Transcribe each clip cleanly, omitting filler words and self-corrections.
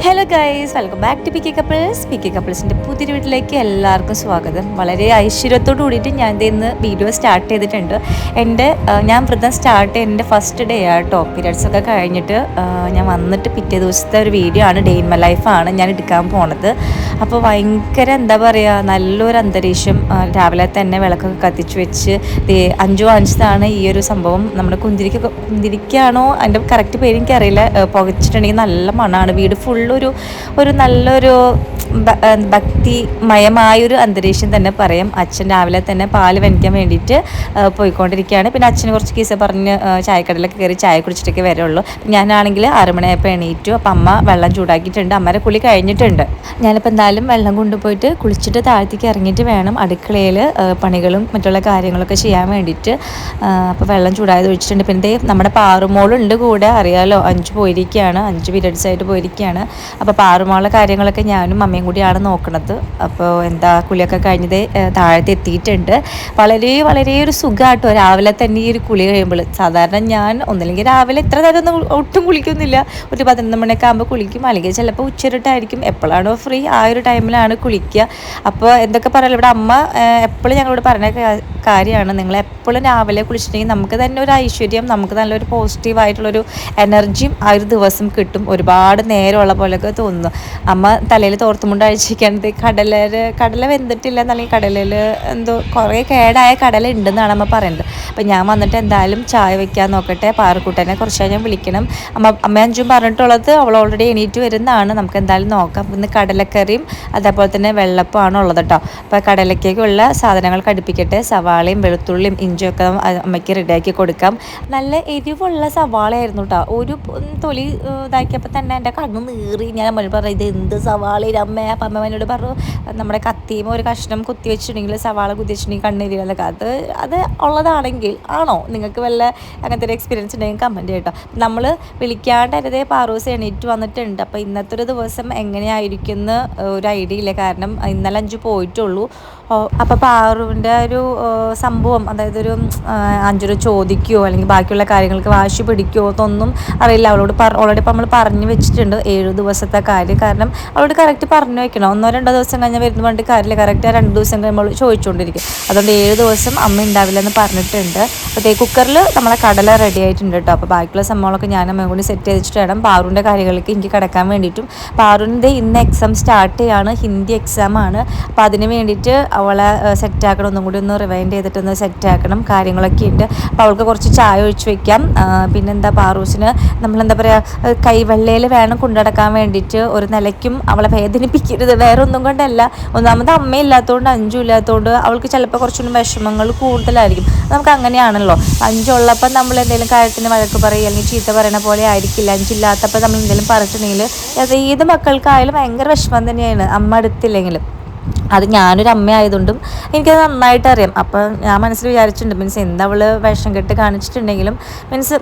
Hello guys, welcome back to P K കപ്പിൾസിൻ്റെ പുതിയൊരു വീട്ടിലേക്ക് എല്ലാവർക്കും സ്വാഗതം. വളരെ ഐശ്വര്യത്തോടു കൂടിയിട്ട് ഞാൻ ഇന്ന് വീഡിയോ സ്റ്റാർട്ട് ചെയ്തിട്ടുണ്ട്. ഞാൻ വ്രതം സ്റ്റാർട്ട് ചെയ്ത് എൻ്റെ ഫസ്റ്റ് ഡേ ആട്ടോ. പീരിയഡ്സ് ഒക്കെ കഴിഞ്ഞിട്ട് ഞാൻ വന്നിട്ട് പിറ്റേ ദിവസത്തെ ഒരു വീഡിയോ ആണ്, ഡേ ഇൻ മൈ ലൈഫാണ് ഞാൻ എടുക്കാൻ പോണത്. അപ്പോൾ ഭയങ്കര എന്താ പറയുക, നല്ലൊരു അന്തരീക്ഷം. രാവിലെ തന്നെ വിളക്കൊക്കെ കത്തിച്ച് വെച്ച് 5:05 ഈ ഒരു സംഭവം. നമ്മുടെ കുന്തിരിക്കാണോ അതിൻ്റെ കറക്റ്റ് പേര് എനിക്കറിയില്ല. പുകച്ചിട്ടുണ്ടെങ്കിൽ നല്ല മണമാണ്. വീട് ഒരു നല്ലൊരു ഭക്തിമയമായൊരു അന്തരീക്ഷം തന്നെ പറയാം. അച്ഛൻ രാവിലെ തന്നെ പാല് വെനിക്കാൻ വേണ്ടിയിട്ട് പോയിക്കൊണ്ടിരിക്കുകയാണ്. പിന്നെ അച്ഛന് കുറച്ച് കേസ് പറഞ്ഞ് ചായക്കടയിലൊക്കെ കയറി ചായ കുടിച്ചിട്ടൊക്കെ വരുള്ളൂ. ഞാനാണെങ്കിൽ 6 മണിയായപ്പോൾ എണീറ്റു. അപ്പം അമ്മ വെള്ളം ചൂടാക്കിയിട്ടുണ്ട്, അമ്മയുടെ കുളി കഴിഞ്ഞിട്ടുണ്ട്. ഞാനിപ്പോൾ എന്തായാലും വെള്ളം കൊണ്ടുപോയിട്ട് കുളിച്ചിട്ട് താഴത്തേക്ക് ഇറങ്ങിയിട്ട് വേണം അടുക്കളയിൽ പണികളും മറ്റുള്ള കാര്യങ്ങളൊക്കെ ചെയ്യാൻ വേണ്ടിയിട്ട്. അപ്പോൾ വെള്ളം ചൂടായത് ഒഴിച്ചിട്ടുണ്ട്. പിന്നെ നമ്മുടെ പാറുമോളുണ്ട് കൂടെ, അറിയാലോ, 5 പോയിരിക്കുകയാണ്, 5 പീരിയഡ്സ് ആയിട്ട് പോയിരിക്കുകയാണ്. അപ്പോൾ പാറുമോളുടെ കാര്യങ്ങളൊക്കെ ഞാനും അമ്മയും കൂടിയാണ് നോക്കുന്നത്. അപ്പോൾ കുളിയൊക്കെ കഴിഞ്ഞത് താഴത്ത് എത്തിയിട്ടുണ്ട്. വളരെ വളരെ ഒരു സുഖമാട്ടോ രാവിലെ തന്നെ ഈ ഒരു കുളി കഴിയുമ്പോൾ. സാധാരണ ഞാൻ ഒന്നില്ലെങ്കിൽ രാവിലെ ഇത്ര നേരം ഒന്നും ഒട്ടും കുളിക്കുന്നില്ല. ഒരു 11 മണിയൊക്കെ ആകുമ്പോൾ കുളിക്കും, അല്ലെങ്കിൽ ചിലപ്പോൾ ഉച്ചരിട്ടായിരിക്കും. എപ്പോഴാണോ ഫ്രീ ആ ഒരു ടൈമിലാണ് കുളിക്കുക. അപ്പോൾ എന്തൊക്കെ പറയാലോ, ഇവിടെ അമ്മ എപ്പോഴും ഞങ്ങളോട് പറഞ്ഞ കാര്യമാണ്, നിങ്ങൾ എപ്പോഴും രാവിലെ കുളിച്ചിട്ടുണ്ടെങ്കിൽ നമുക്ക് തന്നെ ഒരു ഐശ്വര്യം, നമുക്ക് നല്ലൊരു പോസിറ്റീവായിട്ടുള്ളൊരു എനർജിയും ആ ഒരു ദിവസം കിട്ടും. ഒരുപാട് നേരമുള്ള പോലെയൊക്കെ തോന്നുന്നു. അമ്മ തലയിൽ തോർത്തുമുണ്ട് അഴിച്ചിരിക്കുന്നത് കടല വെന്തിട്ടില്ല എന്നല്ലെങ്കിൽ കടലയിൽ എന്തോ കുറേ കേടായ കടല ഉണ്ടെന്നാണ് അമ്മ പറയുന്നത്. അപ്പം ഞാൻ വന്നിട്ട് എന്തായാലും ചായ വെക്കാൻ നോക്കട്ടെ. പാറക്കുട്ടനെ കുറച്ച് ഞാൻ വിളിക്കണം. അമ്മ അഞ്ചും പറഞ്ഞിട്ടുള്ളത് അവൾ ഓൾറെഡി എണീറ്റ് വരുന്നതാണ്. നമുക്ക് എന്തായാലും നോക്കാം. ഇന്ന് കടലക്കറിയും അതേപോലെ തന്നെ വെള്ളപ്പമാണ് ഉള്ളത് കേട്ടോ. അപ്പോൾ കടലക്കേക്കുള്ള സാധനങ്ങൾ കടുപ്പിക്കട്ടെ. സവാളയും വെളുത്തുള്ളിയും ഇഞ്ചിയൊക്കെ അമ്മയ്ക്ക് റെഡിയാക്കി കൊടുക്കാം. നല്ല എരിവുള്ള സവാളയായിരുന്നു കേട്ടോ. ഒരു തൊലി ഇതാക്കിയപ്പോൾ തന്നെ എൻ്റെ കണ്ണ് നീറി. ഞാൻ അമ്മ പറഞ്ഞു, ഇത് എന്ത് സവാളയിൽ അമ്മ? അപ്പം അമ്മേനോട് പറഞ്ഞു, നമ്മുടെ കത്തിയും ഒരു കഷ്ണം കുത്തി വെച്ചിട്ടുണ്ടെങ്കിൽ സവാള കുത്തി വെച്ചിട്ടുണ്ടെങ്കിൽ കണ്ണിരിക്കുന്നതൊക്കെ അത് ഉള്ളതാണെങ്കിൽ ആണോ? നിങ്ങൾക്ക് വല്ല അങ്ങനത്തെ ഒരു എക്സ്പീരിയൻസ് ഉണ്ടെങ്കിൽ കമൻറ്റ് കേട്ടോ. നമ്മൾ വിളിക്കാണ്ടരുതേ പാറൂസ് എണീറ്റ് വന്നിട്ടുണ്ട്. അപ്പോൾ ഇന്നത്തെ ഒരു ദിവസം എങ്ങനെയായിരിക്കും എന്ന് ഒരു ഐഡിയ ഇല്ല. കാരണം ഇന്നലെ 5 പോയിട്ടുള്ളൂ. അപ്പോൾ പാറുവിൻ്റെ ഒരു സംഭവം, അതായത് ഒരു 5 ചോദിക്കുകയോ അല്ലെങ്കിൽ ബാക്കിയുള്ള കാര്യങ്ങൾക്ക് വാശി പിടിക്കുകയോ എന്നൊന്നും അറിയില്ല. അവളോട് ഓൾറെഡി ഇപ്പോൾ നമ്മൾ പറഞ്ഞു വെച്ചിട്ടുണ്ട് 7 ദിവസത്തെ കാര്യം. കാരണം അവളോട് കറക്റ്റ് പറഞ്ഞു വെക്കണം. 1-2 ദിവസം കഴിഞ്ഞാൽ വരുന്ന വേണ്ടി കാര്യമില്ല. കറക്റ്റ് ആ 2 ദിവസം കഴിയുമ്പോൾ ചോദിച്ചുകൊണ്ടിരിക്കും. അതുകൊണ്ട് 7 ദിവസം അമ്മ ഉണ്ടാവില്ല എന്ന് പറഞ്ഞിട്ടുണ്ട്. അപ്പോൾ കുക്കറിൽ നമ്മളെ കടല റെഡി ആയിട്ടുണ്ട് കേട്ടോ. അപ്പോൾ ബാക്കിയുള്ള സംഭവങ്ങളൊക്കെ ഞാൻ അമ്മയും കൂടി സെറ്റ് ചെയ്തിട്ട് വേണം പാറുവിൻ്റെ കാര്യങ്ങൾക്ക് എനിക്ക് കിടക്കാൻ വേണ്ടിയിട്ടും. പാറുവിൻ്റെ ഇന്ന് എക്സാം സ്റ്റാർട്ട് ചെയ്യാണ്, ഹിന്ദി എക്സാമാണ്. അപ്പോൾ അതിന് വേണ്ടിയിട്ട് അവളെ സെറ്റാക്കണം, ഒന്നും കൂടി ഒന്ന് റിവൈൻഡ് ചെയ്തിട്ടൊന്ന് സെറ്റാക്കണം. കാര്യങ്ങളൊക്കെ ഉണ്ട്. അപ്പോൾ അവൾക്ക് കുറച്ച് ചായ ഒഴിച്ച് വയ്ക്കാം. പിന്നെന്താ, പാറൂസിന് നമ്മളെന്താ പറയുക, കൈവെള്ളയിൽ വേണം കൊണ്ടുനടക്കാൻ വേണ്ടിയിട്ട്. ഒരു നിലയ്ക്കും അവളെ വേദനിപ്പിക്കരുത്, വേറെ ഒന്നും കൊണ്ടല്ല. ഒന്നാമത് അമ്മയില്ലാത്തതുകൊണ്ട് 5 ഇല്ലാത്തതുകൊണ്ട് അവൾക്ക് ചിലപ്പോൾ കുറച്ചുകൂടി വിഷമങ്ങൾ കൂടുതലായിരിക്കും. നമുക്ക് അങ്ങനെയാണല്ലോ. 5 ഉള്ളപ്പോൾ നമ്മൾ എന്തെങ്കിലും കാര്യത്തിന് വഴക്ക് പറയുക അല്ലെങ്കിൽ ചീത്ത പറയുന്ന പോലെ ആയിരിക്കില്ല 5 ഇല്ലാത്തപ്പോൾ നമ്മൾ എന്തെങ്കിലും പറഞ്ഞിട്ടുണ്ടെങ്കിൽ ഏത് മക്കൾക്കായാലും ഭയങ്കര വിഷമം തന്നെയാണ് അമ്മ അടുത്തില്ലെങ്കിലും. അത് ഞാനൊരു അമ്മ ആയതുകൊണ്ടും എനിക്കത് നന്നായിട്ട് അറിയാം. അപ്പോൾ ഞാൻ മനസ്സിൽ വിചാരിച്ചിട്ടുണ്ട്, മീൻസ് അവൾ വിഷം കെട്ട് കാണിച്ചിട്ടുണ്ടെങ്കിലും, മീൻസ്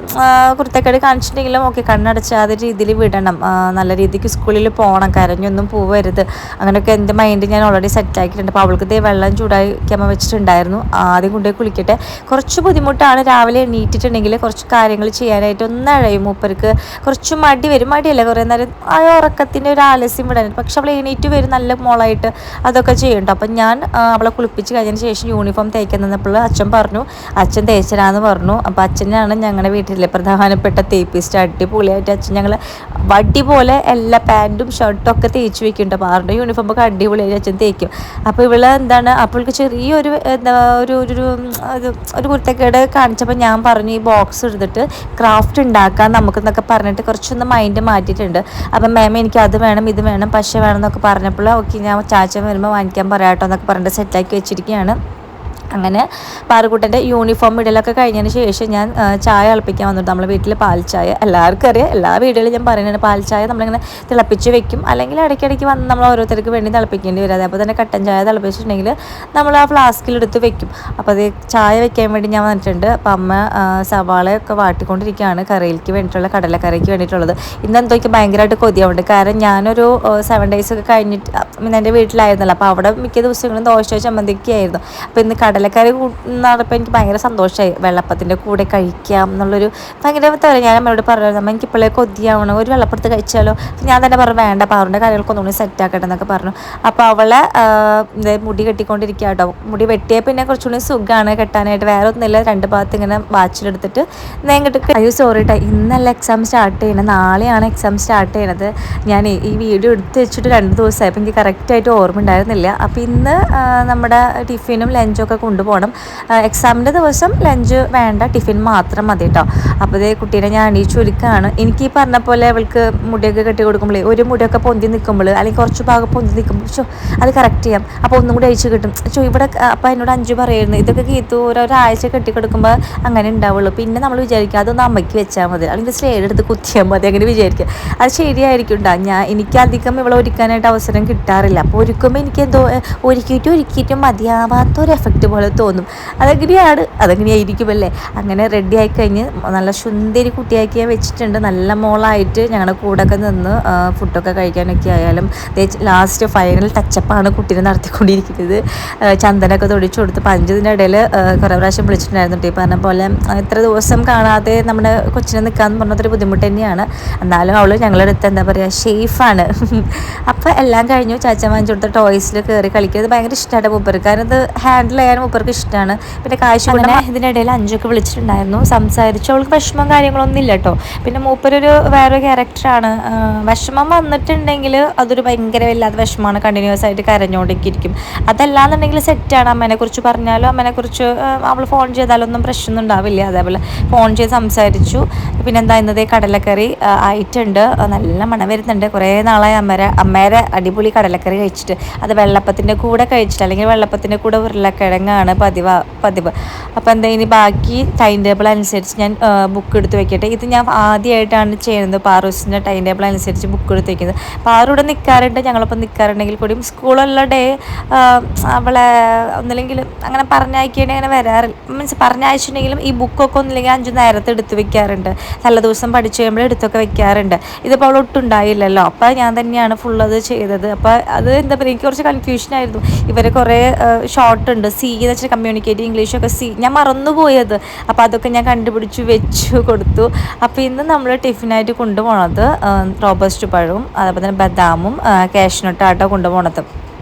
കുരുത്തക്കേട് കാണിച്ചിട്ടുണ്ടെങ്കിലും ഓക്കെ, കണ്ണടച്ചാതെ രീതിയിൽ വിടണം, നല്ല രീതിക്ക് സ്കൂളിൽ പോകണം, കരഞ്ഞൊന്നും പോവരുത്, അങ്ങനെയൊക്കെ എൻ്റെ മൈൻഡ് ഞാൻ ഓൾറെഡി സെറ്റാക്കിയിട്ടുണ്ട്. അപ്പോൾ അവൾക്ക് വെള്ളം ചൂടാക്കാൻ വെച്ചിട്ടുണ്ടായിരുന്നു. ആദ്യം കൊണ്ടുപോയി കുളിക്കട്ടെ. കുറച്ച് ബുദ്ധിമുട്ടാണ് രാവിലെ എണീറ്റിട്ടുണ്ടെങ്കിൽ കുറച്ച് കാര്യങ്ങൾ ചെയ്യാനായിട്ട്. ഒന്നഴയും മൂപ്പർക്ക് കുറച്ച് മടി വരും. മടിയല്ല, കുറേ നേരം ആ ഉറക്കത്തിൻ്റെ ഒരു ആലസ്യം വിടാനായിട്ട്. പക്ഷെ അവൾ എണീറ്റ് വരും നല്ല മോളായിട്ട്, അതൊക്കെ ചെയ്യണ്ട. അപ്പം ഞാൻ അവളെ കുളിപ്പിച്ച് കഴിഞ്ഞതിന് ശേഷം യൂണിഫോം തേക്കാൻ നിന്നപ്പോൾ അച്ഛൻ പറഞ്ഞു, അച്ഛൻ തേച്ചരാന്ന് പറഞ്ഞു. അപ്പോൾ അച്ഛനാണ് ഞങ്ങളുടെ വീട്ടിലെ പ്രധാനപ്പെട്ട തേപ്പിസ്റ്റ്. അടിപൊളിയായിട്ട് അച്ഛൻ ഞങ്ങൾ വടി പോലെ എല്ലാ പാൻറ്റും ഷർട്ടും ഒക്കെ തേച്ച് വെക്കുന്നുണ്ട്. അപ്പോൾ ആരുടെ യൂണിഫോം ഒക്കെ അടിപൊളിയായിട്ട് അച്ഛൻ തേക്കും. അപ്പോൾ ഇവള് അവൾക്ക് ചെറിയൊരു ഒരു കുരുത്തക്കേട് കാണിച്ചപ്പോൾ ഞാൻ പറഞ്ഞു, ഈ ബോക്സ് എടുത്തിട്ട് ക്രാഫ്റ്റ് ഉണ്ടാക്കാൻ നമുക്കെന്നൊക്കെ പറഞ്ഞിട്ട് കുറച്ചൊന്ന് മൈൻഡ് മാറ്റിയിട്ടുണ്ട്. അപ്പം മാം എനിക്ക് അത് വേണം ഇത് വേണം പശ വേണം എന്നൊക്കെ പറഞ്ഞപ്പോൾ ഓക്കെ, ഞാൻ ചാച്ചൻ വരുമ്പോൾ വാങ്ങിക്കാൻ പറയാട്ടോ എന്നൊക്കെ പറഞ്ഞിട്ട് സെറ്റാക്കി വെച്ചിരിക്കുകയാണ്. അങ്ങനെ പാറുക്കുട്ടൻ്റെ യൂണിഫോം ഇടലൊക്കെ കഴിഞ്ഞതിന് ശേഷം ഞാൻ ചായ തിളപ്പിക്കാൻ വന്നിട്ട്, നമ്മളെ വീട്ടിൽ പാൽ ചായ എല്ലാവർക്കും അറിയാം, എല്ലാ വീടുകളിലും ഞാൻ പറയുന്നത് പാൽ ചായ നമ്മളിങ്ങനെ തിളപ്പിച്ച് വെക്കും. അല്ലെങ്കിൽ ഇടയ്ക്കിടയ്ക്ക് വന്ന് നമ്മൾ ഓരോരുത്തർക്ക് വേണ്ടി തിളപ്പിക്കേണ്ടി വരും. അതേപോലെ തന്നെ കട്ടൻ ചായ തിളപ്പിച്ചിട്ടുണ്ടെങ്കിൽ നമ്മൾ ആ ഫ്ലാസ്കിലെടുത്ത് വെക്കും. അപ്പോൾ അത് ചായ വെക്കാൻ വേണ്ടി ഞാൻ വന്നിട്ടുണ്ട്. അപ്പോൾ അമ്മ സവാളയൊക്കെ വാട്ടിക്കൊണ്ടിരിക്കുകയാണ് കറിയിലേക്ക് വേണ്ടിയിട്ടുള്ള, കടലക്കറിക്ക് വേണ്ടിയിട്ടുള്ളത്. ഇന്ന് എന്തോക്ക് ഭയങ്കരമായിട്ട് കൊതിയാവുണ്ട്. കാരണം ഞാനൊരു 7 days ഒക്കെ കഴിഞ്ഞിട്ട് എൻ്റെ വീട്ടിലായിരുന്നല്ലോ. അപ്പോൾ അവിടെ മിക്ക ദിവസങ്ങളും ദോശ ചമ്മന്തിയൊക്കെ ആയിരുന്നു. അപ്പോൾ ഇന്ന് കടലക്കറി നടപ്പോൾ എനിക്ക് ഭയങ്കര സന്തോഷമായി. വെള്ളപ്പത്തിൻ്റെ കൂടെ കഴിക്കാം എന്നുള്ളൊരു ഭയങ്കര പറയാം. ഞാൻ അമ്മയോട് പറഞ്ഞു, അമ്മ എനിക്കിപ്പോഴേ കൊതിയാവണം, ഒരു വെള്ളപ്പത്ത് കഴിച്ചാലോ. ഞാൻ തന്നെ പറഞ്ഞു വേണ്ട, പാറുൻ്റെ കാര്യങ്ങൾക്കൊന്നുകൂടി സെറ്റാക്കട്ടെ എന്നൊക്കെ പറഞ്ഞു. അപ്പോൾ അവളെ മുടി കെട്ടിക്കൊണ്ടിരിക്കുക കേട്ടോ. മുടി വെട്ടിയാൽ പിന്നെ കുറച്ചുകൂടി സുഖമാണ് കെട്ടാനായിട്ട്. വേറെ ഒന്നുമില്ല, 2 ഭാഗത്ത് ഇങ്ങനെ വാച്ചിലെടുത്തിട്ട് നേങ്ങിട്ട്. അയ്യോ സോറി കേട്ടോ, ഇന്നല്ല എക്സാം സ്റ്റാർട്ട് ചെയ്യണത്, നാളെയാണ് എക്സാം സ്റ്റാർട്ട് ചെയ്യണത്. ഞാൻ ഈ വീഡിയോ എടുത്ത് വെച്ചിട്ട് 2 ദിവസമായി, അപ്പോൾ എനിക്ക് കറക്റ്റായിട്ട് ഓർമ്മ ഉണ്ടായിരുന്നില്ല. അപ്പോൾ ഇന്ന് നമ്മുടെ ടിഫിനും ലഞ്ചും ഒക്കെ കൊണ്ടുപോകണം. എക്സാമിൻ്റെ ദിവസം ലഞ്ച് വേണ്ട, ടിഫിൻ മാത്രം മതി കേട്ടോ. അപ്പോൾ ഇതേ കുട്ടീനെ ഞാൻ അണിയിച്ചൊരുക്കുകയാണ്. എനിക്ക് ഈ പറഞ്ഞ പോലെ അവൾക്ക് മുടിയൊക്കെ കെട്ടി കൊടുക്കുമ്പോഴേ ഒരു മുടിയൊക്കെ പൊന്തി നിൽക്കുമ്പോൾ അല്ലെങ്കിൽ കുറച്ച് ഭാഗം പൊന്തി നിൽക്കുമ്പോൾ അത് കറക്റ്റ് ചെയ്യാം, അപ്പോൾ ഒന്നും കൂടി അഴിച്ച് കിട്ടും. ഇവിടെ അപ്പോൾ എന്നോട് അഞ്ചു പറയുന്നു, ഇതൊക്കെ കീത്തു ഒരാഴ്ച കെട്ടിക്കൊടുക്കുമ്പോൾ അങ്ങനെ ഉണ്ടാവുള്ളൂ. പിന്നെ നമ്മൾ വിചാരിക്കുക അതൊന്ന് അമ്മയ്ക്ക് വെച്ചാൽ മതി, അല്ലെങ്കിൽ സ്ലേഡ് എടുത്ത് കുത്തിയാൽ മതി, അങ്ങനെ വിചാരിക്കുക. അത് ശരിയായിരിക്കും ഉണ്ടാ. എനിക്ക് അധികം ഇവളെ ഒരുക്കാനായിട്ട് അവസരം കിട്ടാറില്ല. അപ്പോൾ ഒരുക്കുമ്പോൾ എനിക്ക് എന്തോ ഒരുക്കിയിട്ടും മതിയാവാത്തൊരു എഫക്റ്റ് പോലെ തോന്നും. അതങ്ങനെയായിരിക്കുമല്ലേ. അങ്ങനെ റെഡി ആയി കഴിഞ്ഞ് നല്ല സുന്ദരി കുട്ടിയാക്കി വെച്ചിട്ടുണ്ട്. നല്ല മോളായിട്ട് ഞങ്ങളുടെ കൂടെയൊക്കെ നിന്ന് ഫുഡൊക്കെ കഴിക്കാനൊക്കെ ആയാലും ലാസ്റ്റ് ഫൈനൽ ടച്ചപ്പാണ് കുട്ടീനെ നടത്തിക്കൊണ്ടിരിക്കുന്നത്. ചന്ദനമൊക്കെ തൊടിച്ചു കൊടുത്ത് 5 ഇടയിൽ കുറേ പ്രാവശ്യം വിളിച്ചിട്ടുണ്ടായിരുന്നു. ഈ പറഞ്ഞ പോലെ ഇത്ര ദിവസം കാണാതെ നമ്മുടെ കൊച്ചിനെ നിൽക്കാമെന്ന് പറഞ്ഞതൊരു ബുദ്ധിമുട്ട് തന്നെയാണ്. എന്നാലും അവൾ ഞങ്ങളുടെ അടുത്ത് എന്താ പറയുക സേഫാണ്. അപ്പോൾ എല്ലാം കഴിഞ്ഞു. ചാച്ച വാങ്ങിച്ചു കൊടുത്ത ടോയ്സിൽ കയറി കളിക്കുന്നത് ഭയങ്കര ഇഷ്ടമാണ് മൂപ്പർക്ക്. കാരണം ഇത് ഹാൻഡിൽ ചെയ്യാൻ മൂപ്പർക്ക് ഇഷ്ടമാണ്. പിന്നെ കാശ് കൊണ്ട് ഇതിനിടയിൽ അഞ്ചൊക്കെ വിളിച്ചിട്ടുണ്ടായിരുന്നു, സംസാരിച്ചു. അവൾക്ക് വിഷമം കാര്യങ്ങളൊന്നും ഇല്ല കേട്ടോ. പിന്നെ മൂപ്പരൊരു വേറൊരു ക്യാരക്ടറാണ്. വിഷമം വന്നിട്ടുണ്ടെങ്കിൽ അതൊരു ഭയങ്കര വല്ലാത്ത വിഷമമാണ്, കണ്ടിന്യൂസ് ആയിട്ട് കരഞ്ഞുകൊണ്ടിരിക്കും. അതല്ലാന്നുണ്ടെങ്കിൽ സെറ്റാണ്. അമ്മേനെക്കുറിച്ച് പറഞ്ഞാലും അമ്മേനെക്കുറിച്ച് അവൾ ഫോൺ ചെയ്താലൊന്നും പ്രശ്നമൊന്നും ഉണ്ടാവില്ല. അതേപോലെ ഫോൺ ചെയ്ത് സംസാരിച്ചു. പിന്നെ എന്താ ഇന്നതേ കടലക്കറി ആയിട്ടുണ്ട്, നല്ല മണം വരുന്നുണ്ട്. കുറേ നാളായി അമ്മേരെ അടിപൊളി കടലക്കറി കഴിച്ചിട്ട്. അത് വെള്ളപ്പത്തിൻ്റെ കൂടെ കഴിച്ചിട്ട്, അല്ലെങ്കിൽ വെള്ളപ്പത്തിൻ്റെ കൂടെ ഉരുളക്കിഴങ്ങാണ് പതിവ്. അപ്പോൾ എന്താ ഇനി ബാക്കി ടൈം ടേബിൾ അനുസരിച്ച് ഞാൻ ബുക്ക് എടുത്ത് വെക്കട്ടെ. ഇത് ഞാൻ ആദ്യമായിട്ടാണ് ചെയ്യുന്നത്, പാറൂസിൻ്റെ ടൈം ടേബിൾ അനുസരിച്ച് ബുക്ക് എടുത്ത് വയ്ക്കുന്നത്. പാറു ഇവിടെ നിൽക്കാറുണ്ട്, ഞങ്ങളിപ്പോൾ നിൽക്കാറുണ്ടെങ്കിൽ കൂടിയും സ്കൂളുള്ള ഡേ അവളെ ഒന്നില്ലെങ്കിൽ അങ്ങനെ പറഞ്ഞയക്കേണ്ടി അങ്ങനെ വരാറില്ല. മീൻസ് പറഞ്ഞയച്ചിട്ടുണ്ടെങ്കിലും ഈ ബുക്കൊക്കെ ഒന്നില്ലെങ്കിൽ 5 നേരത്തെ എടുത്ത് വെക്കാറുണ്ട്. നല്ല ദിവസം പഠിച്ചു കഴിയുമ്പോൾ എടുത്തൊക്കെ വെക്കാറുണ്ട്. ഇതിപ്പോൾ അവൾ ഒട്ടും ഉണ്ടായില്ലല്ലോ. അപ്പോൾ ഞാൻ തന്നെയാണ് ഫുൾ അത് ചെയ്തത്. അപ്പോൾ അത് എന്താ പറയുക, എനിക്ക് കുറച്ച് കൺഫ്യൂഷനായിരുന്നു. ഇവർ കുറേ ഷോർട്ട് ഉണ്ട്, സി എന്ന് വെച്ചാൽ കമ്മ്യൂണിക്കേറ്റ് ഇംഗ്ലീഷൊക്കെ സി, ഞാൻ മറന്നുപോയത്. അപ്പോൾ അതൊക്കെ ഞാൻ കണ്ടുപിടിച്ച് വെച്ചു കൊടുത്തു. അപ്പോൾ ഇന്ന് നമ്മൾ ടിഫിനായിട്ട് കൊണ്ടുപോകണത് റോബസ്റ്റ് പഴവും അതേപോലെ തന്നെ ബദാമും കാഷ്നട്ടാട്ടോ കൊണ്ടുപോകണത്.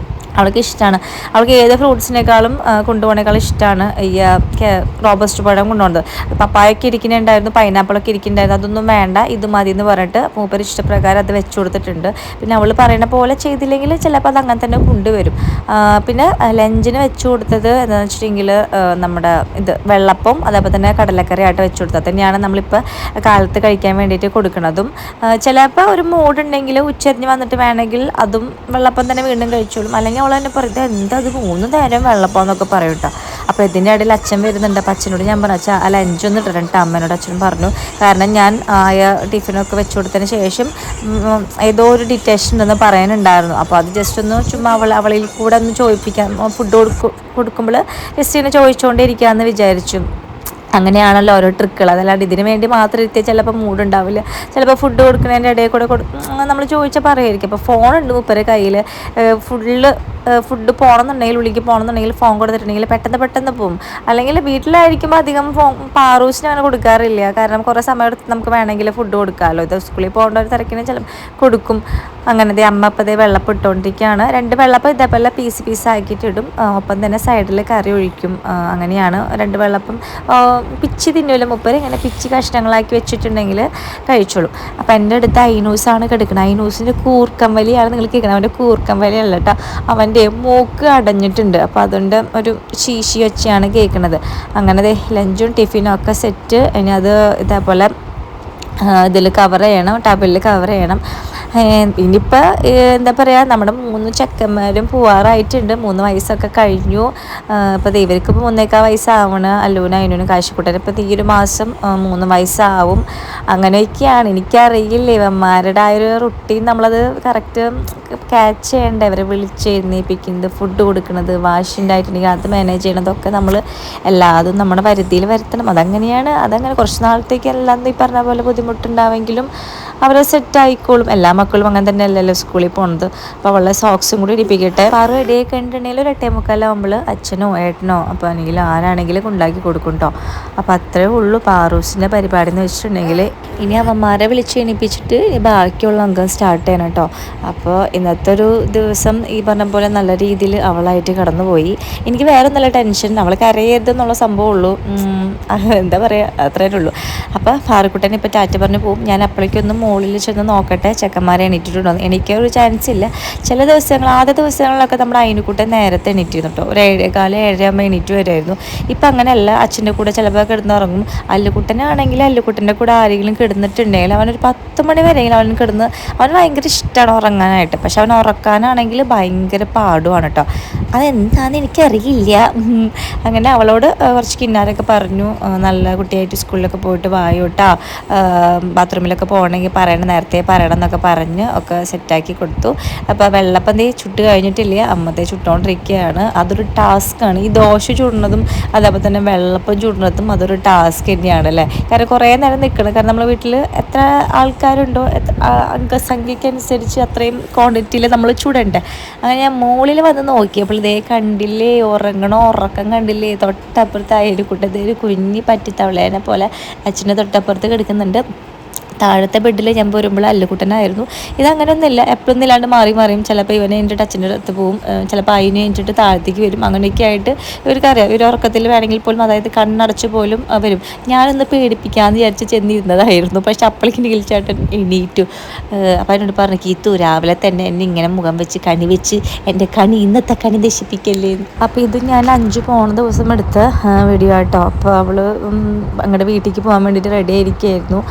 അവൾക്ക് ഇഷ്ടമാണ്. അവൾക്ക് ഏത് ഫ്രൂട്ട്സിനേക്കാളും കൊണ്ടുപോകണേക്കാളും ഇഷ്ടമാണ് ഈ റോബസ്റ്റ് പഴം കൊണ്ടുപോകുന്നത്. പപ്പായൊക്കെ ഇരിക്കുന്നുണ്ടായിരുന്നു, പൈനാപ്പിളൊക്കെ ഇരിക്കുന്നുണ്ടായിരുന്നു. അതൊന്നും വേണ്ട, ഇത് മതി എന്ന് പറഞ്ഞിട്ട് മൂപ്പര് ഇഷ്ടപ്രകാരം അത് വെച്ച് കൊടുത്തിട്ടുണ്ട്. പിന്നെ അവൾ പറയുന്ന പോലെ ചെയ്തില്ലെങ്കിൽ ചിലപ്പോൾ അത് അങ്ങനെ തന്നെ കൊണ്ടുവരും. പിന്നെ ലഞ്ചിന് വെച്ച് കൊടുത്തത് എന്താണെന്ന് വെച്ചിട്ടുണ്ടെങ്കിൽ നമ്മുടെ ഇത് വെള്ളപ്പം അതേപോലെ തന്നെ കടലക്കറി ആയിട്ട് വെച്ച് കൊടുത്തത് തന്നെയാണ് നമ്മളിപ്പോൾ കാലത്ത് കഴിക്കാൻ വേണ്ടിയിട്ട് കൊടുക്കുന്നതും. ചിലപ്പോൾ ഒരു മൂടുണ്ടെങ്കിൽ ഉച്ചരിഞ്ഞ് വന്നിട്ട് വേണമെങ്കിൽ അതും വെള്ളപ്പം തന്നെ വീണ്ടും കഴിച്ചോളും. അല്ലെങ്കിൽ അവൾ തന്നെ പറയും എന്താ അത് 3 നേരം വെള്ളപ്പം എന്നൊക്കെ പറയും കേട്ടോ. അപ്പോൾ ഇതിൻ്റെ ഇടയിൽ അച്ഛൻ വരുന്നുണ്ട്. അപ്പോൾ അച്ഛനോട് ഞാൻ പറഞ്ഞു ആ ലഞ്ചൊന്നും ഇട്ടിട്ട് അമ്മേനോട് അച്ഛനും പറഞ്ഞു. കാരണം ഞാൻ ആയ ടിഫിനൊക്കെ വെച്ച് കൊടുത്തതിന് ശേഷം ഏതോ ഒരു ഡിറ്റേഷൻ ഉണ്ടെന്ന് പറയാനുണ്ടായിരുന്നു. അപ്പോൾ അത് ജസ്റ്റ് ഒന്ന് ചുമ്മാ അവളിൽ കൂടെ ഒന്ന് ചോദിപ്പിക്കാം, ഫുഡ് കൊടുക്കുമ്പോൾ ജസ്റ്റ് ഇങ്ങനെ ചോദിച്ചുകൊണ്ടേ ഇരിക്കാമെന്ന് വിചാരിച്ചു. അങ്ങനെയാണല്ലോ ഓരോ ട്രിക്കുകൾ. അതല്ലാണ്ട് ഇതിന് വേണ്ടി മാത്രം ഇരുത്തിയാൽ ചിലപ്പോൾ മൂടുണ്ടാവില്ല. ചിലപ്പോൾ ഫുഡ് കൊടുക്കുന്നതിൻ്റെ ഇടയിൽ കൂടെ നമ്മൾ ചോദിച്ചാൽ പറയുമായിരിക്കും. അപ്പോൾ ഫോണുണ്ട് മൂപ്പരെ കയ്യിൽ, ഫുഡ് പോകണമെന്നുണ്ടെങ്കിൽ ഉള്ളിലേക്ക് പോകണമെന്നുണ്ടെങ്കിൽ ഫോൺ കൊടുത്തിട്ടുണ്ടെങ്കിൽ പെട്ടെന്ന് പോകും. അല്ലെങ്കിൽ വീട്ടിലായിരിക്കുമ്പോൾ അധികം പാറൂസിന് അങ്ങനെ കൊടുക്കാറില്ല. കാരണം കുറേ സമയം എടുത്ത് നമുക്ക് വേണമെങ്കിൽ ഫുഡ് കൊടുക്കാമല്ലോ. ഇത് സ്കൂളിൽ പോകേണ്ട ഒരു തിരക്കിന് ചിലപ്പോൾ കൊടുക്കും. അങ്ങനത്തെ അമ്മ അപ്പോൾ വെള്ളപ്പം ഇട്ടുകൊണ്ടിരിക്കുകയാണ്. 2 വെള്ളപ്പം ഇതേപോലെ പീസാക്കിയിട്ട് ഇടും. ഒപ്പം തന്നെ സൈഡിൽ കറി ഒഴിക്കും. അങ്ങനെയാണ് 2 വെള്ളപ്പം. പിച്ചി തിന്നുമല്ലോ മൂപ്പര്, ഇങ്ങനെ പിച്ചി കഷ്ണങ്ങളാക്കി വെച്ചിട്ടുണ്ടെങ്കിൽ കഴിച്ചോളും. അപ്പോൾ എൻ്റെ അടുത്ത് ഐനൂസാണ് കിടക്കുന്നത്. ഐനൂസിൻ്റെ കൂർക്കം വലിയാണ് നിങ്ങൾ കേൾക്കണം. അവൻ്റെ കൂർക്കം വലിയല്ല കേട്ടോ, അവൻ്റെ മൂക്ക് അടഞ്ഞിട്ടുണ്ട്. അപ്പോൾ അതുകൊണ്ട് ഒരു ശീശി വെച്ചാണ് കേൾക്കുന്നത്. അങ്ങനെ ലഞ്ചും ടിഫിനും ഒക്കെ സെറ്റ്. ഇനി അത് ഇതേപോലെ ഇതിൽ കവർ ചെയ്യണം, ടബിളിൽ കവർ ചെയ്യണം. ഇനിയിപ്പോൾ എന്താ പറയുക, നമ്മുടെ 3 ചെക്കന്മാരും പോവാറായിട്ടുണ്ട്. 3 വയസ്സൊക്കെ കഴിഞ്ഞു. ഇപ്പോൾ ഇവർക്ക് ഇപ്പോൾ 3 വയസ്സാവണം. അല്ലൂനും അതിനും കാശിക്കൂട്ടനും ഇപ്പോൾ ഈ ഒരു മാസം 3 വയസ്സാവും. അങ്ങനെയൊക്കെയാണ്. എനിക്കറിയില്ല ഇവന്മാരുടെ ആ ഒരു റുട്ടീൻ നമ്മളത് കറക്റ്റ് ക്യാച്ച് ചെയ്യേണ്ട, അവരെ വിളിച്ച് എഴുന്നേൽപ്പിക്കുന്നത്, ഫുഡ് കൊടുക്കുന്നത്, വാഷിൻ്റെ ആയിട്ടുണ്ടെങ്കിൽ അത് മാനേജ് ചെയ്യണതൊക്കെ നമ്മൾ എല്ലാതും നമ്മുടെ പരിധിയിൽ വരുത്തണം. അതങ്ങനെ കുറച്ച് നാളത്തേക്ക് എല്ലാം ഈ പറഞ്ഞ പോലെ ബുദ്ധിമുട്ടുണ്ടാവെങ്കിലും അവരെ സെറ്റ് ആയിക്കോളും. എല്ലാ മക്കളും അങ്ങനെ തന്നെ അല്ലല്ലോ സ്കൂളിൽ പോകുന്നത്. അപ്പോൾ അവളുടെ സോക്സും കൂടി ഇടിപ്പിക്കട്ടെ. പാറു റെഡിയായി കഴിഞ്ഞിട്ടുണ്ടെങ്കിൽ ഒരു 8:45 അച്ഛനോ ഏട്ടനോ അപ്പോൾ ആണെങ്കിലും ആരാണെങ്കിലും ഉണ്ടാക്കി കൊടുക്കും കേട്ടോ. അപ്പോൾ അത്രേ ഉള്ളൂ പാറൂസിൻ്റെ പരിപാടി എന്ന് വെച്ചിട്ടുണ്ടെങ്കിൽ. ഇനി അവന്മാരെ വിളിച്ച് എണീപ്പിച്ചിട്ട് ബാക്കിയുള്ള അംഗം സ്റ്റാർട്ട് ചെയ്യണം കേട്ടോ. അപ്പോൾ ഇന്നത്തെ ഒരു ദിവസം ഈ പറഞ്ഞ പോലെ നല്ല രീതിയിൽ അവളായിട്ട് കടന്നുപോയി. എനിക്ക് വേറെ നല്ല ടെൻഷൻ, അവൾ കരയരുതെന്നുള്ള സംഭവം ഉള്ളൂ. എന്താ പറയുക, അത്രേ ഉള്ളൂ. അപ്പോൾ ഫാറുക്കുട്ടനെ ഇപ്പോൾ ടാറ്റ പറഞ്ഞ് പോകും. ഞാൻ അപ്പോഴേക്കൊന്നും മുകളിൽ ചെന്ന് നോക്കട്ടെ ചെക്കന്മാരെ എണീറ്റിട്ടുണ്ടോ. എനിക്കൊരു ചാൻസ് ഇല്ല. ചില ദിവസങ്ങൾ, ആദ്യ ദിവസങ്ങളിലൊക്കെ നമ്മുടെ അയിനുക്കുട്ടൻ നേരത്തെ എണീറ്റിരുന്നു കേട്ടോ. ഒരു 7:15 7:00 എണീറ്റ് വരുമായിരുന്നു. ഇപ്പം അങ്ങനെയല്ല, അച്ഛൻ്റെ കൂടെ ചിലപ്പോൾ കിടന്നുറങ്ങും. അല്ലുക്കുട്ടനാണെങ്കിൽ അല്ലുക്കുട്ടൻ്റെ കൂടെ ആരെങ്കിലും കിടന്നിട്ടുണ്ടെങ്കിൽ അവനൊരു 10 മണി വരെയെങ്കിലും അവൻ കിടന്ന്, അവന് ഭയങ്കര ഇഷ്ടമാണ് ഉറങ്ങാനായിട്ട്. പക്ഷെ അവൻ ഉറക്കാനാണെങ്കിൽ ഭയങ്കര പാടുമാണ് കേട്ടോ. അതെന്താണെന്ന് എനിക്കറിയില്ല. അങ്ങനെ അവളോട് കുറച്ച് കിന്നാരൊക്കെ പറഞ്ഞു, നല്ല കുട്ടിയായിട്ട് സ്കൂളിലൊക്കെ പോയിട്ട് വായോട്ടാ, ബാത്റൂമിലൊക്കെ പോകണമെങ്കിൽ നേരത്തെ പറയണം എന്നൊക്കെ പറഞ്ഞ് ഒക്കെ സെറ്റാക്കി കൊടുത്തു. അപ്പോൾ വെള്ളപ്പം ദേ ചുട്ട് കഴിഞ്ഞിട്ടില്ല, അമ്മത്തെ ചുട്ടുകൊണ്ടിരിക്കുകയാണ്. അതൊരു ടാസ്ക്കാണ്. ഈ ദോശ ചുടുന്നതും അതേപോലെ തന്നെ വെള്ളപ്പം ചുടുന്നതും അതൊരു ടാസ്ക് തന്നെയാണ് അല്ലേ. കാരണം കുറേ നേരം നിൽക്കണം. കാരണം നമ്മുടെ വീട്ടിൽ എത്ര ആൾക്കാരുണ്ടോ അംഗസംഖ്യക്കനുസരിച്ച് അത്രയും ക്വാണ്ടിറ്റിയിൽ നമ്മൾ ചുടണ്ടേ. അങ്ങനെ ഞാൻ മുകളിൽ വന്ന് നോക്കിയപ്പോൾ ഇതേ കണ്ടില്ലേ, ഉറക്കം കണ്ടില്ലേ. തൊട്ടപ്പുറത്ത് അയൽക്കൂട്ടത്തിൽ ഒരു കുഞ്ഞി പറ്റിത്തവളേനെ പോലെ അച്ഛൻ്റെ തൊട്ടപ്പുറത്ത് കിടക്കുന്നുണ്ട്. താഴത്തെ ബെഡിൽ ഞാൻ വരുമ്പോൾ അല്ലുക്കുട്ടനായിരുന്നു. ഇതങ്ങനെയൊന്നുമില്ല, എപ്പോഴൊന്നും ഇല്ലാണ്ട് മാറിയും ചിലപ്പോൾ ഇവനെ കഴിഞ്ഞിട്ട് അച്ഛൻ്റെ അടുത്ത് പോവും, ചിലപ്പോൾ അതിന് കഴിഞ്ഞിട്ട് താഴത്തേക്ക് വരും. അങ്ങനെയൊക്കെ ആയിട്ട് ഇവർക്കറിയാം. ഒരു ഉറക്കത്തിൽ വേണമെങ്കിൽ പോലും, അതായത് കണ്ണടച്ച് പോലും വരും. ഞാനൊന്ന് പേടിപ്പിക്കാമെന്ന് വിചാരിച്ച് ചെന്നിരുന്നതായിരുന്നു. പക്ഷെ അപ്പോഴേക്ക് നീൽച്ചേട്ടൻ എണീറ്റു. അപ്പോൾ അതിനോട് പറഞ്ഞു, കീത്തു രാവിലെ തന്നെ എന്നെ ഇങ്ങനെ മുഖം വെച്ച് കണി വെച്ച് എൻ്റെ ഇന്നത്തെ കണി നശിപ്പിക്കല്ലേ. അപ്പോൾ ഇത് ഞാൻ 5 പോണ ദിവസം എടുത്ത വീഡിയോ ആട്ടോ. അപ്പോൾ അവൾ അങ്ങോട്ട് വീട്ടിലേക്ക് പോകാൻ വേണ്ടിയിട്ട് റെഡി ആയിരിക്കുകയായിരുന്നു.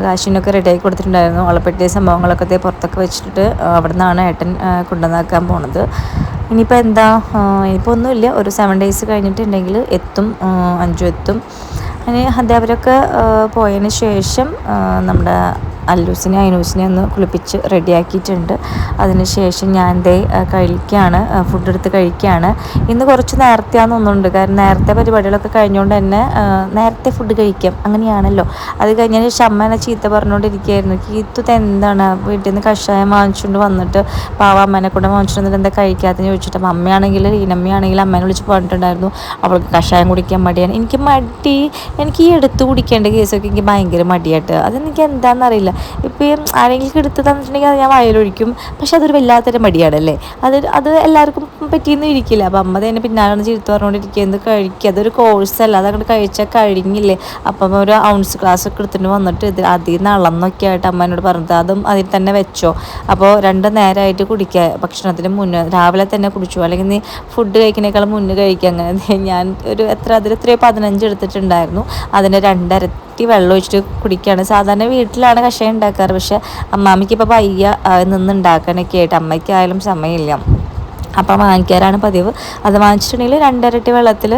കാശിനൊക്കെ റെഡിയാക്കി കൊടുത്തിട്ടുണ്ടായിരുന്നു. വളപ്പെട്ടിയ സംഭവങ്ങളൊക്കെ പുറത്തൊക്കെ വെച്ചിട്ട് അവിടെ നിന്നാണ് ഏട്ടൻ കൊണ്ടുവന്നാക്കാൻ പോണത്. ഇനിയിപ്പോൾ ഇനിയിപ്പോൾ ഒന്നുമില്ല, ഒരു 7 ഡേയ്സ് കഴിഞ്ഞിട്ടുണ്ടെങ്കിൽ എത്തും, 5 എത്തും. അങ്ങനെ അവരൊക്കെ പോയതിന് ശേഷം നമ്മുടെ അല്ലൂസിനെ അയിനൂസിനെ ഒന്ന് കുളിപ്പിച്ച് റെഡിയാക്കിയിട്ടുണ്ട്. അതിന് ശേഷം ഞാൻ കഴിക്കുകയാണ്, ഫുഡ് എടുത്ത് കഴിക്കുകയാണ്. ഇന്ന് കുറച്ച് നേരത്തെയാണെന്ന് തോന്നുന്നുണ്ട്. കാരണം നേരത്തെ പരിപാടികളൊക്കെ കഴിഞ്ഞുകൊണ്ട് തന്നെ നേരത്തെ ഫുഡ് കഴിക്കാം, അങ്ങനെയാണല്ലോ. അത് കഴിഞ്ഞതിന് ശേഷം അമ്മേനെ ചീത്ത പറഞ്ഞുകൊണ്ടിരിക്കുകയായിരുന്നു. കീത്തു എന്താണ് വീട്ടിൽ നിന്ന് കഷായം വാങ്ങിച്ചുകൊണ്ട് വന്നിട്ട് പാവ അമ്മേനെ കൂടെ വാങ്ങിച്ചിട്ട് വന്നിട്ട് എന്താ കഴിക്കാത്തെന്ന് ചോദിച്ചിട്ട് അമ്മയാണെങ്കിൽ ഈനമ്മയാണെങ്കിൽ അമ്മേനെ വിളിച്ച് പറഞ്ഞിട്ടുണ്ടായിരുന്നു അവൾക്ക് കഷായം കുടിക്കാൻ മടിയാണ്. എനിക്ക് ഈ എടുത്ത് കുടിക്കേണ്ട കേസൊക്കെ എനിക്ക് ഭയങ്കര മടിയായിട്ട്. അതെനിക്ക് എന്താണെന്നറിയില്ല. ഇപ്പം ആരെങ്കിലും എടുത്ത് തന്നിട്ടുണ്ടെങ്കിൽ അത് ഞാൻ വയലൊഴിക്കും. പക്ഷെ അതൊരു വല്ലാത്തൊരു മടിയാണല്ലേ. അത് എല്ലാവർക്കും പറ്റിയൊന്നും ഇരിക്കില്ല. അപ്പം അമ്മ തന്നെ പിന്നാലെ ചീത്ത പറഞ്ഞുകൊണ്ടിരിക്കുക, എന്ത് കഴിക്കുക, അതൊരു കോഴ്സല്ല, അതങ്ങോട്ട് കഴിച്ചാൽ കഴിഞ്ഞില്ലേ. അപ്പം ഒരു ഔൺസ് ക്ലാസ് ഒക്കെ എടുത്തിട്ട് വന്നിട്ട് അതിൽ നിന്ന് അളന്നൊക്കെ ആയിട്ട് അമ്മേനോട് പറഞ്ഞത് അതും അതിൽ തന്നെ വെച്ചോ. അപ്പോൾ 2 നേരമായിട്ട് കുടിക്കുക, ഭക്ഷണത്തിന് മുന്നേ രാവിലെ തന്നെ കുടിച്ചു, അല്ലെങ്കിൽ നീ ഫുഡ് കഴിക്കുന്നേക്കാളും മുന്നേ കഴിക്കുക. അങ്ങനെ ഞാൻ എത്രയോ 15 എടുത്തിട്ടുണ്ടായിരുന്നു. അതിൻ്റെ 2 വെള്ളം ഒഴിച്ചിട്ട് കുടിക്കുകയാണ്. സാധാരണ വീട്ടിലാണ് കഷായം ഉണ്ടാക്കാറ്. പക്ഷെ അമ്മാമ്മയ്ക്ക് ഇപ്പോൾ വയ്യ നിന്നുണ്ടാക്കാനൊക്കെ ആയിട്ട്, അമ്മയ്ക്കായാലും സമയമില്ല. അപ്പം വാങ്ങിക്കാറാണ് പതിവ്. അത് വാങ്ങിച്ചിട്ടുണ്ടെങ്കിൽ 2 ഇരട്ടി വെള്ളത്തിൽ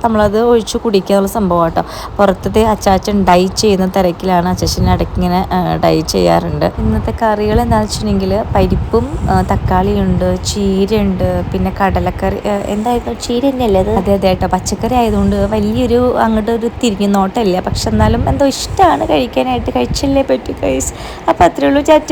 നമ്മളത് ഒഴിച്ച് കുടിക്കുക എന്നുള്ള സംഭവം കേട്ടോ. പുറത്തത്തെ അച്ചാച്ചൻ ഡൈ ചെയ്യുന്ന തിരക്കിലാണ്. അച്ചാച്ചൻ ഇടയ്ക്ക് ഇങ്ങനെ ഡൈ ചെയ്യാറുണ്ട്. ഇന്നത്തെ കറികൾ എന്താണെന്ന് വെച്ചിട്ടുണ്ടെങ്കിൽ പരിപ്പും തക്കാളിയുണ്ട്, ചീരയുണ്ട്, പിന്നെ കടലക്കറി. എന്തായിരുന്നു, ചീര തന്നെയല്ലേ അത്? അതെ കേട്ടോ. പച്ചക്കറി ആയതുകൊണ്ട് വലിയൊരു അങ്ങോട്ട് ഒരു തിരിഞ്ഞു നോട്ടമില്ല. പക്ഷെ എന്നാലും എന്തോ ഇഷ്ടമാണ് കഴിക്കാനായിട്ട്, കഴിച്ചല്ലേ പറ്റൂ ഗൈസ്. അപ്പോൾ അത്രേ ഉള്ളൂ. ചാറ്റ.